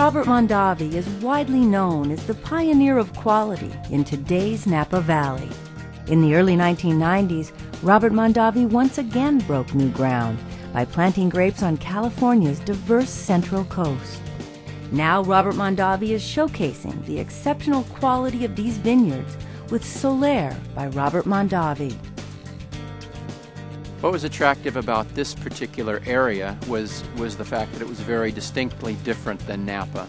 Robert Mondavi is widely known as the pioneer of quality in today's Napa Valley. In the early 1990s, Robert Mondavi once again broke new ground by planting grapes on California's diverse Central Coast. Now Robert Mondavi is showcasing the exceptional quality of these vineyards with Solaire by Robert Mondavi. What was attractive about this particular area was the fact that it was very distinctly different than Napa.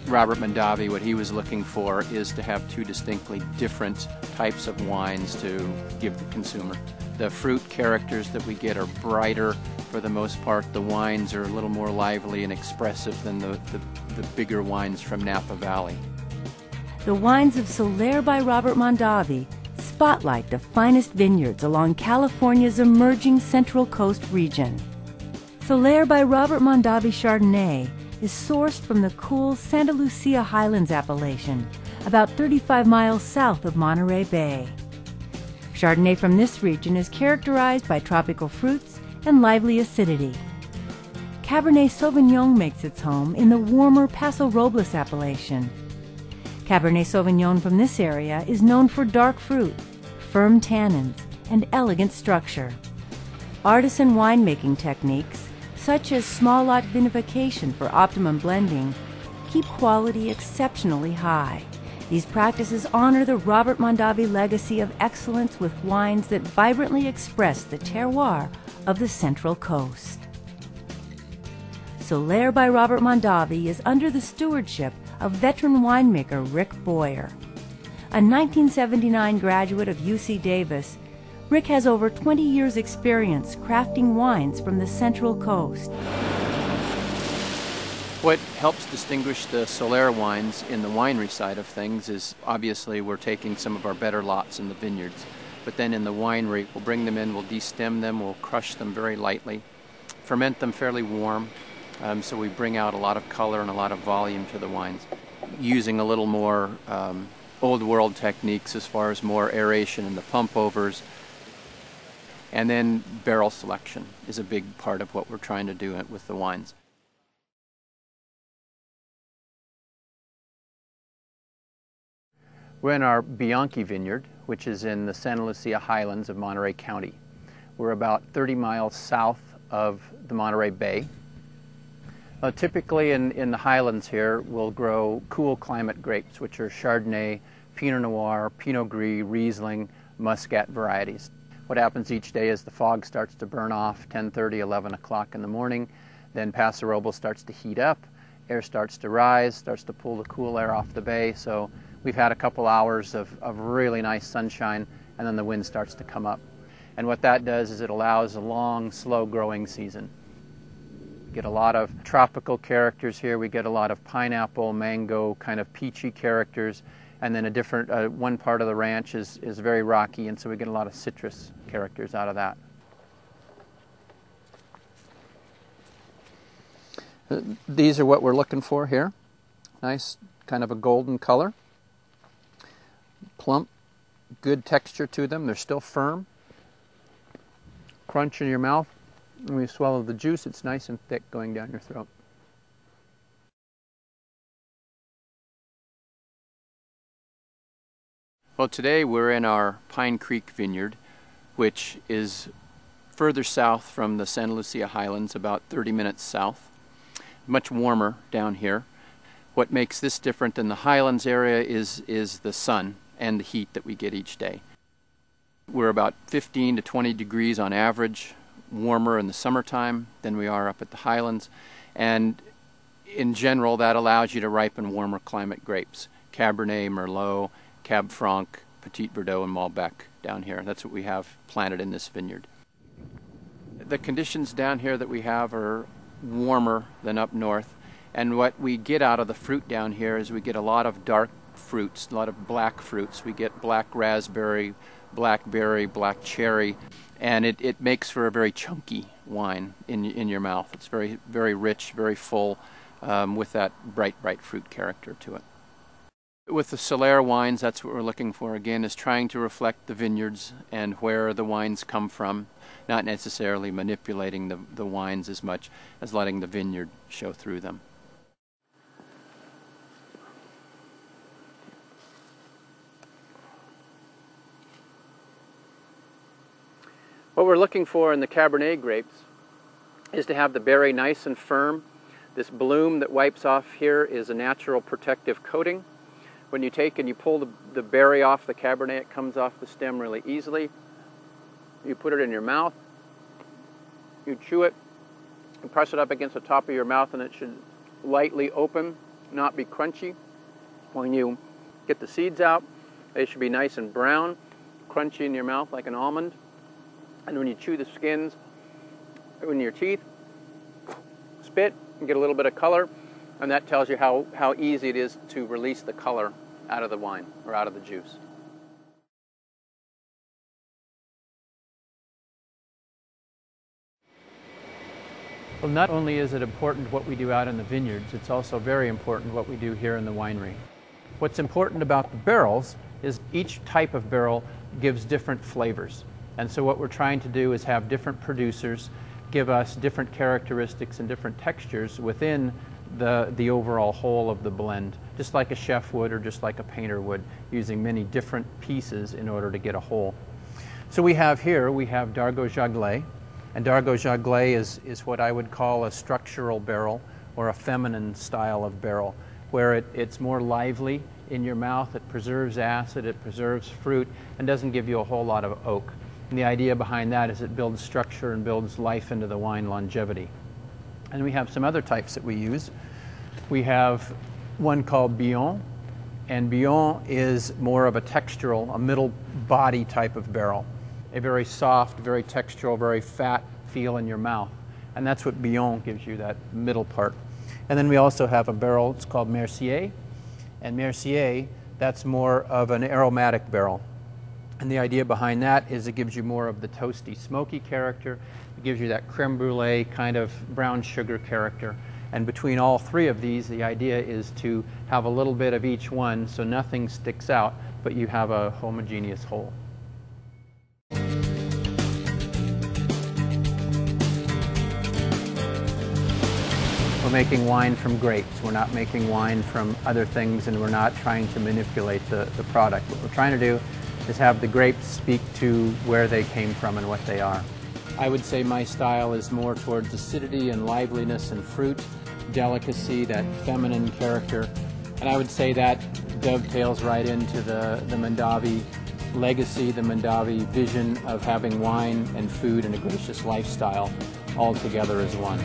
Robert Mondavi, what he was looking for is to have two distinctly different types of wines to give the consumer. The fruit characters that we get are brighter for the most part. The wines are a little more lively and expressive than the bigger wines from Napa Valley. The wines of Solaire by Robert Mondavi spotlight the finest vineyards along California's emerging Central Coast region. Solaire by Robert Mondavi Chardonnay is sourced from the cool Santa Lucia Highlands appellation, about 35 miles south of Monterey Bay. Chardonnay from this region is characterized by tropical fruits and lively acidity. Cabernet Sauvignon makes its home in the warmer Paso Robles appellation. Cabernet Sauvignon from this area is known for dark fruit, firm tannins, and elegant structure. Artisan winemaking techniques, such as small lot vinification for optimum blending, keep quality exceptionally high. These practices honor the Robert Mondavi legacy of excellence with wines that vibrantly express the terroir of the Central Coast. Solaire by Robert Mondavi is under the stewardship of veteran winemaker Rick Boyer. A 1979 graduate of UC Davis, Rick has over 20 years' experience crafting wines from the Central Coast. What helps distinguish the Solaire wines in the winery side of things is obviously we're taking some of our better lots in the vineyards, but then in the winery we'll bring them in, we'll destem them, we'll crush them very lightly, ferment them fairly warm, so we bring out a lot of color and a lot of volume to the wines, using a little more old world techniques as far as more aeration in the pump overs. And then barrel selection is a big part of what we're trying to do with the wines. We're in our Bianchi vineyard, which is in the Santa Lucia Highlands of Monterey County. We're about 30 miles south of the Monterey Bay. Typically in the highlands here, we'll grow cool climate grapes, which are Chardonnay, Pinot Noir, Pinot Gris, Riesling, Muscat varieties. What happens each day is the fog starts to burn off 10:30, 11 o'clock in the morning. Then Paso Robles starts to heat up, air starts to rise, starts to pull the cool air off the bay. So we've had a couple hours of really nice sunshine, and then the wind starts to come up. And what that does is it allows a long, slow growing season. We get a lot of tropical characters here. We get a lot of pineapple, mango, kind of peachy characters. And then a different, one part of the ranch is very rocky, and so we get a lot of citrus characters out of that. These are what we're looking for here. Nice, kind of a golden color. Plump, good texture to them. They're still firm. Crunch in your mouth. When you swallow the juice, it's nice and thick going down your throat. Well, today we're in our Pine Creek vineyard, which is further south from the Santa Lucia Highlands, about 30 minutes south. Much warmer down here. What makes this different than the Highlands area is the sun and the heat that we get each day. We're about 15 to 20 degrees on average, warmer in the summertime than we are up at the Highlands. And in general, that allows you to ripen warmer climate grapes. Cabernet, Merlot, Cab Franc, Petit Verdot, and Malbec down here. That's what we have planted in this vineyard. The conditions down here that we have are warmer than up north, and what we get out of the fruit down here is we get a lot of dark fruits, a lot of black fruits. We get black raspberry, blackberry, black cherry, and it makes for a very chunky wine in your mouth. It's very, very rich, very full, with that bright fruit character to it. With the Solaire wines, that's what we're looking for, again, is trying to reflect the vineyards and where the wines come from, not necessarily manipulating the wines as much as letting the vineyard show through them. What we're looking for in the Cabernet grapes is to have the berry nice and firm. This bloom that wipes off here is a natural protective coating. When you take and you pull the berry off the Cabernet, it comes off the stem really easily. You put it in your mouth, you chew it, and press it up against the top of your mouth, and it should lightly open, not be crunchy. When you get the seeds out, they should be nice and brown, crunchy in your mouth like an almond. And when you chew the skins in your teeth, spit, and get a little bit of color, and that tells you how easy it is to release the color out of the wine or out of the juice. Well, not only is it important what we do out in the vineyards, it's also very important what we do here in the winery. What's important about the barrels is each type of barrel gives different flavors. And so what we're trying to do is have different producers give us different characteristics and different textures within the overall whole of the blend, just like a chef would or just like a painter would, using many different pieces in order to get a whole. So we have Dargaud Jaglet, and Dargaud Jaglet is what I would call a structural barrel or a feminine style of barrel, where it's more lively in your mouth, it preserves acid, it preserves fruit, and doesn't give you a whole lot of oak. And the idea behind that is it builds structure and builds life into the wine, longevity. And we have some other types that we use. We have one called Billon, and Billon is more of a textural, a middle body type of barrel. A very soft, very textural, very fat feel in your mouth. And that's what Billon gives you, that middle part. And then we also have a barrel, it's called Mercier. And Mercier, that's more of an aromatic barrel. And the idea behind that is it gives you more of the toasty, smoky character. It gives you that creme brulee kind of brown sugar character. And between all three of these, the idea is to have a little bit of each one so nothing sticks out, but you have a homogeneous whole. We're making wine from grapes. We're not making wine from other things, and we're not trying to manipulate the product. What we're trying to do is have the grapes speak to where they came from and what they are. I would say my style is more towards acidity and liveliness and fruit, delicacy, that feminine character. And I would say that dovetails right into the Mondavi legacy, the Mondavi vision of having wine and food and a gracious lifestyle all together as one.